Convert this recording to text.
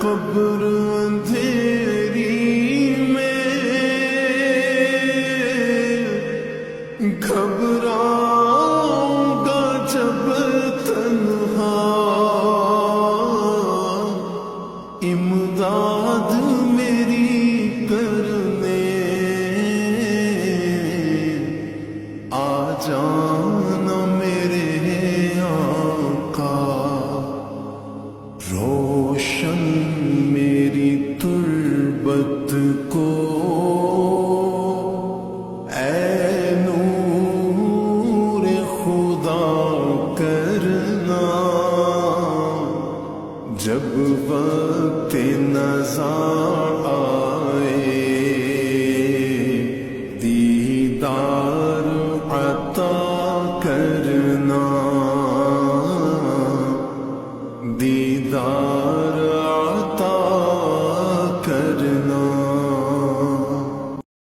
قبر اندھیری میں گھبراؤں گا جب تنہا، امداد میری کرنے آ جانا میرے آقا، روشن میری تربت کو اے نور خدا کرنا، جب وقت نزا آئے دیدار عطا کرنا، دیدار عطا کرنا۔